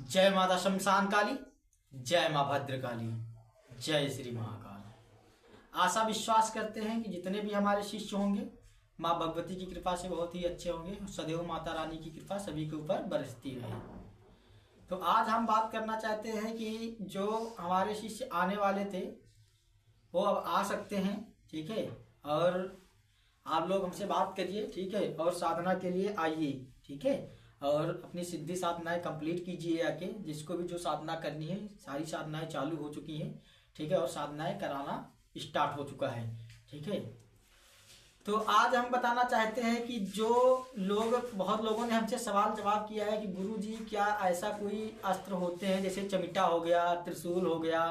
जय माता शमशान काली, जय माँ भद्रकाली, जय श्री महाकाल। आशा विश्वास करते हैं कि जितने भी हमारे शिष्य होंगे माँ भगवती की कृपा से बहुत ही अच्छे होंगे। सदैव माता रानी की कृपा सभी के ऊपर बरसती रहे। तो आज हम बात करना चाहते हैं कि जो हमारे शिष्य आने वाले थे वो अब आ सकते हैं, ठीक है। और आप लोग हमसे बात करिए, ठीक है, और साधना के लिए आइए, ठीक है, और अपनी सिद्धि साधनाएं कंप्लीट कीजिए आके। जिसको भी जो साधना करनी है सारी साधनाएं चालू हो चुकी हैं, ठीक है, और साधनाएं कराना स्टार्ट हो चुका है, ठीक है। तो आज हम बताना चाहते हैं कि जो लोग, बहुत लोगों ने हमसे सवाल जवाब किया है कि गुरुजी क्या ऐसा कोई अस्त्र होते हैं जैसे चमिटा हो गया, त्रिशूल हो गया,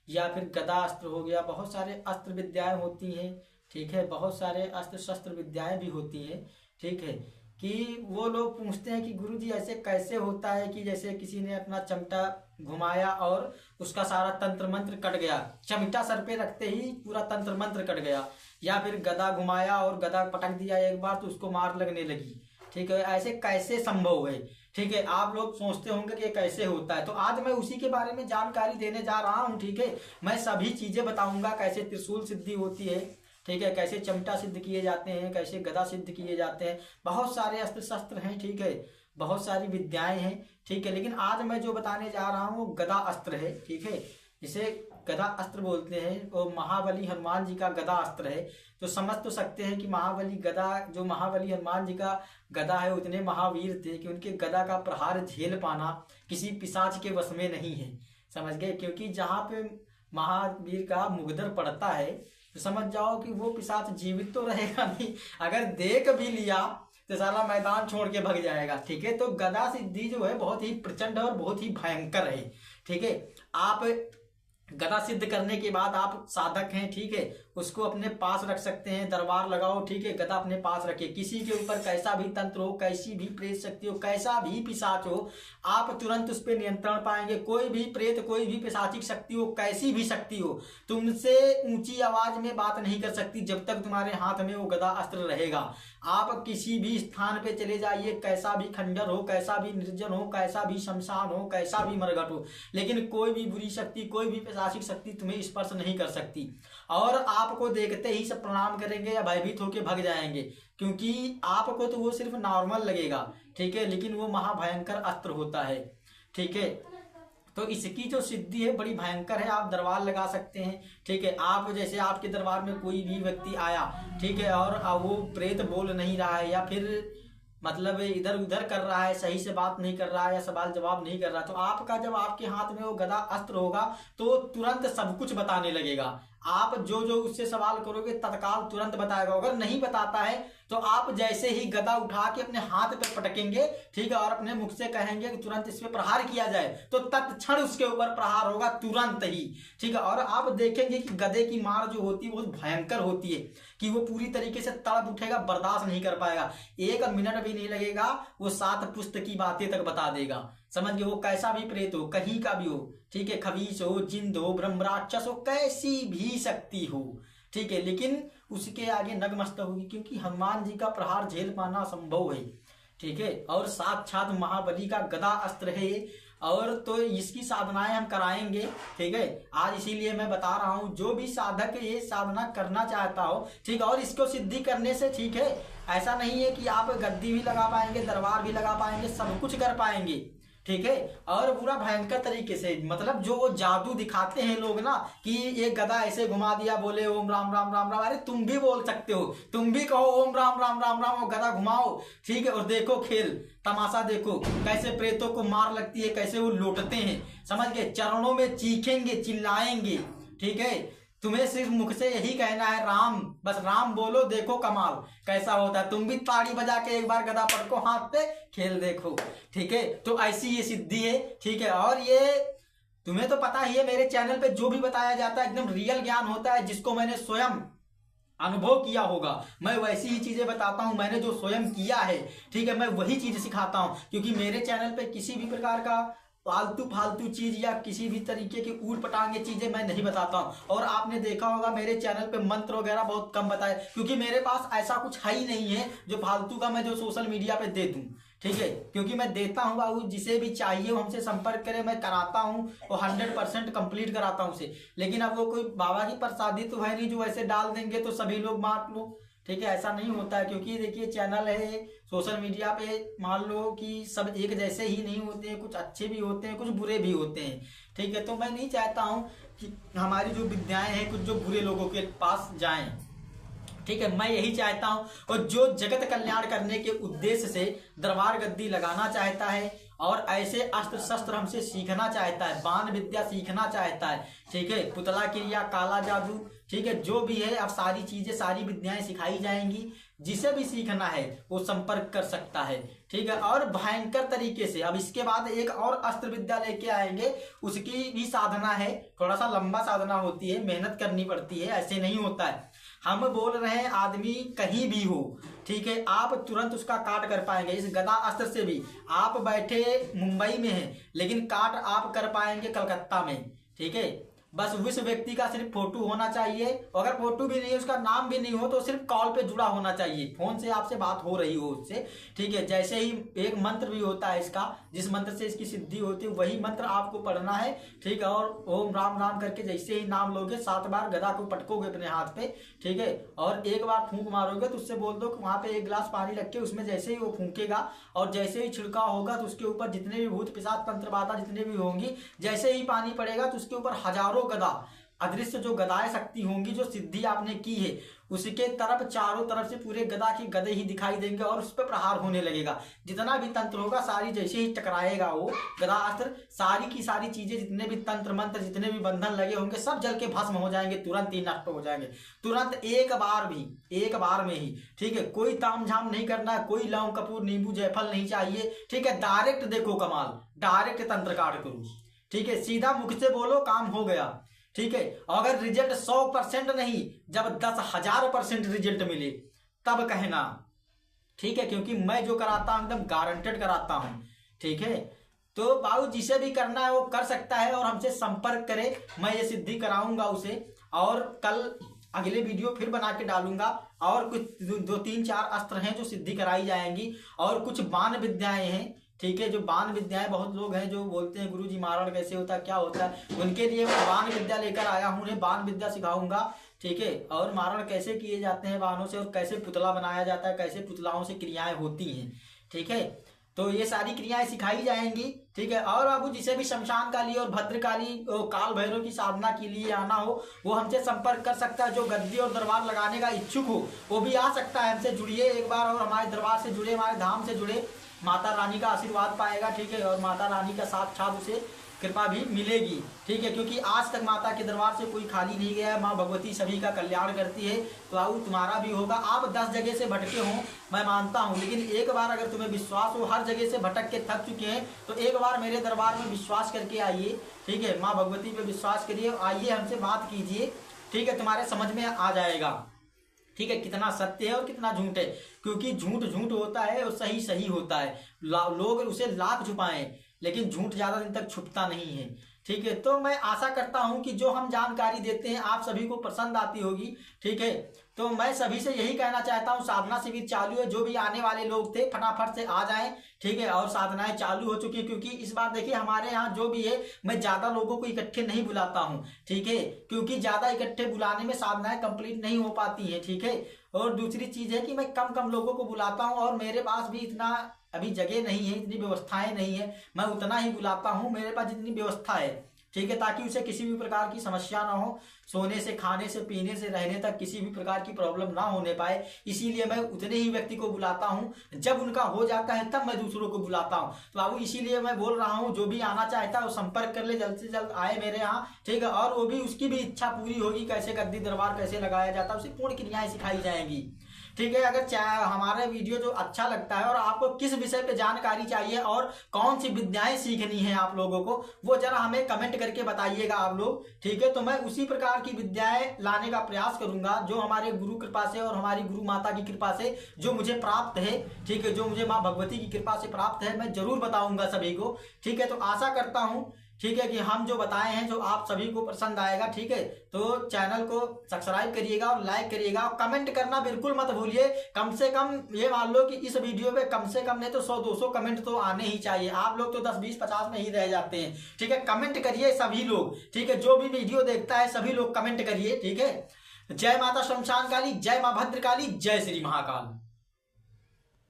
या फिर गदा अस्त्र हो गया। बहुत सारे अस्त्र विद्याएं होती हैं, ठीक है, बहुत सारे अस्त्र शस्त्र विद्याएं भी होती हैं, ठीक है। कि वो लोग पूछते हैं कि गुरुजी ऐसे कैसे होता है कि जैसे किसी ने अपना चमटा घुमाया और उसका सारा तंत्र मंत्र कट गया, चमटा सर पे रखते ही पूरा तंत्र मंत्र कट गया, या फिर गदा घुमाया और गदा पटक दिया एक बार तो उसको मार लगने लगी, ठीक है। ऐसे कैसे संभव है, ठीक है। आप लोग सोचते होंगे कि ये कैसे होता है, तो आज मैं उसी के बारे में जानकारी देने जा रहा हूँ, ठीक है। मैं सभी चीजें बताऊंगा, कैसे त्रिशूल सिद्धि होती है, ठीक है, कैसे चमटा सिद्ध किए जाते हैं, कैसे गदा सिद्ध किए जाते हैं। बहुत सारे अस्त्र शस्त्र हैं, ठीक है, बहुत सारी विद्याएं हैं, ठीक है। लेकिन आज मैं जो बताने जा रहा हूँ वो गदा अस्त्र है, ठीक है। जिसे गदा अस्त्र बोलते हैं, वो महाबली हनुमान जी का गदा अस्त्र है। तो समझ तो सकते हैं कि महाबली गदा, जो महाबली हनुमान जी का गदा है, उतने महावीर थे कि उनके गदा का प्रहार झेल पाना किसी पिशाच के वश में नहीं है, समझ गए। क्योंकि जहाँ पे महावीर का मुगदर पड़ता है तो समझ जाओ कि वो पिशाच जीवित तो रहेगा नहीं, अगर देख भी लिया तो सारा मैदान छोड़ के भाग जाएगा, ठीक है। तो गदा सिद्धि जो है बहुत ही प्रचंड और बहुत ही भयंकर है, ठीक है। आप गदा सिद्ध करने के बाद आप साधक हैं, ठीक है, उसको अपने पास रख सकते हैं, दरबार लगाओ, ठीक है, गदा अपने पास रखिए। किसी के ऊपर कैसा भी तंत्र हो, कैसी भी प्रेत शक्ति हो, कैसा भी पिशाच हो, आप तुरंत उस पर नियंत्रण पाएंगे। कोई भी प्रेत, कोई भी पिशाचिक शक्ति हो, कैसी भी शक्ति हो, तुमसे ऊंची आवाज में बात नहीं कर सकती जब तक तुम्हारे हाथ में वो गदा अस्त्र रहेगा। आप किसी भी स्थान पे चले जाइए, कैसा भी खंडर हो, कैसा भी निर्जन हो, कैसा भी शमशान हो, कैसा भी मरघट हो, लेकिन कोई भी बुरी शक्ति, कोई भी पिशाचिक शक्ति तुम्हें स्पर्श नहीं कर सकती। और आपको देखते ही सब प्रणाम करेंगे या भयभीत होकर भाग जाएंगे, क्योंकि आपको तो वो सिर्फ नॉर्मल लगेगा, ठीक है, लेकिन वो महाभयंकर अस्त्र होता है, ठीक है। तो इसकी जो सिद्धि है बड़ी भयंकर है। आप दरबार लगा सकते हैं, ठीक है। आप जैसे आपके दरबार में कोई भी व्यक्ति आया, ठीक है, और वो प्रेत बोल नहीं रहा है या फिर मतलब इधर उधर कर रहा है, सही से बात नहीं कर रहा है या सवाल जवाब नहीं कर रहा, तो आपका जब आपके हाथ में वो गदा अस्त्र होगा तो तुरंत सब कुछ बताने लगेगा। आप जो जो उससे सवाल करोगे तत्काल तुरंत बताएगा। अगर नहीं बताता है तो आप जैसे ही गदा उठा के अपने हाथ पे पटकेंगे, ठीक है, और अपने मुख से कहेंगे कि तुरंत इस पे प्रहार किया जाए, तो तत्क्षण उसके ऊपर प्रहार होगा तुरंत ही, ठीक है। और आप देखेंगे कि गदे की मार जो होती है बहुत भयंकर होती है, कि वो पूरी तरीके से तड़प उठेगा, बर्दाश्त नहीं कर पाएगा, 1 मिनट भी नहीं लगेगा, वो 7 पुस्त की बातें तक बता देगा, समझ गए। वो कैसा भी प्रेत हो, कहीं का भी हो, ठीक है, खबीस हो, जिंद हो, ब्रह्म राक्षस हो, कैसी भी शक्ति हो, ठीक है, लेकिन उसके आगे नगमस्तक होगी, क्योंकि हनुमान जी का प्रहार झेल पाना असंभव है, ठीक है। और साक्षात महाबली का गदा अस्त्र है। और तो इसकी साधनाएं हम कराएंगे, ठीक है। आज इसीलिए मैं बता रहा हूं, जो भी साधक ये साधना करना चाहता हो, ठीक है, और इसको सिद्धि करने से, ठीक है, ऐसा नहीं है कि आप गद्दी भी लगा पाएंगे, दरबार भी लगा पाएंगे, सब कुछ कर पाएंगे, ठीक है। और पूरा भयंकर तरीके से, मतलब जो वो जादू दिखाते हैं लोग ना कि ये गदा ऐसे घुमा दिया, बोले ओम राम राम राम राम, अरे तुम भी बोल सकते हो, तुम भी कहो ओम राम राम राम राम, और गदा घुमाओ, ठीक है, और देखो खेल तमाशा, देखो कैसे प्रेतों को मार लगती है, कैसे वो लौटते हैं, समझ गए। चरणों में चीखेंगे, चिल्लाएंगे, ठीक है। तुम्हें सिर्फ मुख से यही कहना है राम, बस राम बोलो, देखो कमाल कैसा होता है। तुम भी ताड़ी बजा के एक बार गदा पटको हाथ पे, खेल देखो, ठीक है। तो ऐसी ये सिद्धि है, ठीक है। और ये तुम्हें तो पता ही है, मेरे चैनल पे जो भी बताया जाता है एकदम रियल ज्ञान होता है, जिसको मैंने स्वयं अनुभव किया होगा, मैं वैसी ही चीजें बताता हूं। मैंने जो स्वयं किया है, ठीक है, मैं वही चीज सिखाता हूं, क्योंकि मेरे चैनल पे किसी भी प्रकार का फालतू चीज या किसी भी तरीके की ऊट पटांगे चीजें मैं नहीं बताता हूं। और आपने देखा होगा मेरे चैनल पे मंत्र वगैरह बहुत कम बताए, क्योंकि मेरे पास ऐसा कुछ है ही नहीं है जो फालतू का मैं जो सोशल मीडिया पे दे दूं, ठीक है, क्योंकि मैं देता हूँ बाबू, जिसे भी चाहिए वो हमसे संपर्क करे, मैं कराता हूँ वो 100% कंप्लीट कराता हूँ उसे। लेकिन अब वो कोई बाबा की प्रसादी तो है नहीं जो ऐसे डाल देंगे तो सभी लोग बांट लो, ठीक है, ऐसा नहीं होता है। क्योंकि देखिए चैनल है, सोशल मीडिया पे मान लो कि सब एक जैसे ही नहीं होते हैं, कुछ अच्छे भी होते हैं, कुछ बुरे भी होते हैं, ठीक है। तो मैं नहीं चाहता हूँ कि हमारी जो विद्याएं हैं कुछ जो बुरे लोगों के पास जाएं, ठीक है। मैं यही चाहता हूं, और जो जगत कल्याण करने के उद्देश्य से दरबार गद्दी लगाना चाहता है और ऐसे अस्त्र शस्त्र हमसे सीखना चाहता है, बाण विद्या सीखना चाहता है, ठीक है, पुतला क्रिया, काला जादू, ठीक है, जो भी है, अब सारी चीजें, सारी विद्याएं सिखाई जाएंगी। जिसे भी सीखना है वो संपर्क कर सकता है, ठीक है। और भयंकर तरीके से अब इसके बाद एक और अस्त्र विद्या लेके आएंगे, उसकी भी साधना है, थोड़ा सा लंबा साधना होती है, मेहनत करनी पड़ती है, ऐसे नहीं होता है। हम बोल रहे हैं आदमी कहीं भी हो, ठीक है, आप तुरंत उसका काट कर पाएंगे। इस गदा अस्त्र से भी आप बैठे मुंबई में हैं लेकिन काट आप कर पाएंगे कलकत्ता में, ठीक है। बस उस व्यक्ति का सिर्फ फोटो होना चाहिए, अगर फोटो भी नहीं है, उसका नाम भी नहीं हो, तो सिर्फ कॉल पे जुड़ा होना चाहिए, फोन से आपसे बात हो रही हो उससे, ठीक है। जैसे ही एक मंत्र भी होता है इसका, जिस मंत्र से इसकी सिद्धि होती है वही मंत्र आपको पढ़ना है, ठीक है। और ओम राम राम करके जैसे ही नाम लोगे 7 बार गदा को पटकोगे अपने हाथ पे, ठीक है, और एक बार फूंक मारोगे तो उससे बोल दो कि वहां पे 1 गिलास पानी रख के उसमें जैसे ही वो फूंकेगा और जैसे ही छिड़काव होगा तो उसके ऊपर जितने भी भूत पिशाच तंत्र बाधा जितने भी होंगी, जैसे ही पानी पड़ेगा तो उसके ऊपर हजारों गदा, अदृश्य जो गदाएं शक्ति होंगी, जो सिद्धि आपने की है उसके तरफ चारों तरफ से पूरे गदा की गदे ही दिखाई देंगे और उस पर प्रहार होने लगेगा। जितना भी तंत्र होगा सारी जैसे ही टकराएगा वो गदा अस्त्र, सारी की सारी चीजें, जितने भी तंत्र मंत्र, जितने भी बंधन लगे होंगे सब जल के भस्म हो जाएंगे, तुरंत ही नष्ट हो जाएंगे, तुरंत एक बार में ही, ठीक है। कोई तामझाम नहीं करना है, कोई लौंग कपूर नींबू जायफल नहीं चाहिए, ठीक है। डायरेक्ट देखो कमाल, डायरेक्ट तंत्र काट करो, ठीक है, सीधा मुख से बोलो काम हो गया, ठीक है। अगर रिजल्ट 100% नहीं, जब 10,000% रिजल्ट मिले तब कहना, ठीक है, क्योंकि मैं जो कराता हूं एकदम गारंटेड कराता हूं, ठीक है। तो बाबू जिसे भी करना है वो कर सकता है और हमसे संपर्क करे, मैं ये सिद्धि कराऊंगा उसे। और कल अगले वीडियो फिर बना के डालूंगा, और कुछ 2-3-4 अस्त्र हैं जो सिद्धि कराई जाएंगी, और कुछ बाण विद्याएं हैं, ठीक है। जो बाण विद्याएं, बहुत लोग हैं जो बोलते हैं गुरुजी मारण कैसे होता है, क्या होता है, उनके लिए मैं बाण विद्या लेकर आया हूँ, उन्हें बाण विद्या सिखाऊंगा, ठीक है। और मारण कैसे किए जाते हैं बाणों से, और कैसे पुतला बनाया जाता है, कैसे पुतलाओं से क्रियाएं होती हैं, ठीक है। तो ये सारी क्रियाएं सिखाई जाएंगी, ठीक है। और बाबू जिसे भी शमशान काली और भद्रकाली काल भैरव की साधना के लिए आना हो वो हमसे संपर्क कर सकता है। जो गद्दी और दरबार लगाने का इच्छुक हो वो भी आ सकता है, हमसे जुड़िए एक बार, और हमारे दरबार से जुड़े, हमारे धाम से जुड़े, माता रानी का आशीर्वाद पाएगा, ठीक है। और माता रानी का साक्षात उसे कृपा भी मिलेगी, ठीक है। क्योंकि आज तक माता के दरबार से कोई खाली नहीं गया है, माँ भगवती सभी का कल्याण करती है। तो आओ तुम्हारा भी होगा। आप 10 जगह से भटके हों मैं मानता हूँ, लेकिन एक बार अगर तुम्हें विश्वास हो, हर जगह से भटक के थक चुके हैं, तो एक बार मेरे दरबार में विश्वास करके आइए, ठीक है। माँ भगवती पे विश्वास करिए, आइए हमसे बात कीजिए, ठीक है। तुम्हारे समझ में आ जाएगा, ठीक है, कितना सत्य है और कितना झूठ है। क्योंकि झूठ झूठ होता है और सही सही होता है। लोग उसे लाख छुपाएं लेकिन झूठ ज्यादा दिन तक छुपता नहीं है, ठीक है। तो मैं आशा करता हूं कि जो हम जानकारी देते हैं आप सभी को पसंद आती होगी, ठीक है। तो मैं सभी से यही कहना चाहता हूं, साधना शिविर चालू है, जो भी आने वाले लोग थे फटाफट से आ जाएं, ठीक है। और साधनाएं चालू हो चुकी है, क्योंकि इस बार देखिए हमारे यहाँ जो भी है मैं ज्यादा लोगों को इकट्ठे नहीं बुलाता हूँ, ठीक है। क्योंकि ज्यादा इकट्ठे बुलाने में साधनाएं कंप्लीट नहीं हो पाती है, ठीक है। और दूसरी चीज है कि मैं कम कम लोगों को बुलाता हूँ, और मेरे पास भी इतना अभी जगह नहीं है, इतनी व्यवस्थाएं नहीं है, मैं उतना ही बुलाता हूँ मेरे पास जितनी व्यवस्था है, ठीक है। ताकि उसे किसी भी प्रकार की समस्या ना हो, सोने से, खाने से, पीने से, रहने तक किसी भी प्रकार की प्रॉब्लम ना होने पाए। इसीलिए मैं उतने ही व्यक्ति को बुलाता हूँ, जब उनका हो जाता है तब मैं दूसरों को बुलाता हूँ। तो बाबू इसीलिए मैं बोल रहा हूँ, जो भी आना चाहता है वो संपर्क कर ले, जल्द से जल्द आए मेरे यहाँ, ठीक है। और वो भी, उसकी भी इच्छा पूरी होगी, कैसे गद्दी दरबार कैसे लगाया जाता है, उसे पूर्ण क्रियाएं सिखाई जाएंगी, ठीक है। अगर हमारा वीडियो जो अच्छा लगता है और आपको किस विषय पे जानकारी चाहिए और कौन सी विद्याएं सीखनी है आप लोगों को, वो जरा हमें कमेंट करके बताइएगा आप लोग, ठीक है। तो मैं उसी प्रकार की विद्याएं लाने का प्रयास करूंगा जो हमारे गुरु कृपा से और हमारी गुरु माता की कृपा से जो मुझे प्राप्त है, ठीक है, जो मुझे माँ भगवती की कृपा से प्राप्त है, मैं जरूर बताऊंगा सभी को, ठीक है। तो आशा करता हूं ठीक है, कि हम जो बताए हैं जो आप सभी को पसंद आएगा। ठीक है, तो चैनल को सब्सक्राइब करिएगा और लाइक करिएगा और कमेंट करना बिल्कुल मत भूलिए। कम से कम ये मान लो कि इस वीडियो पे कम से कम नहीं तो 100-200 कमेंट तो आने ही चाहिए। आप लोग तो 10-20-50 में ही रह जाते हैं। ठीक है, कमेंट करिए सभी लोग। ठीक है, जो भी वीडियो देखता है सभी लोग कमेंट करिए। ठीक है, जय माता श्मशान काली, जय मां भद्रकाली, जय श्री महाकाल।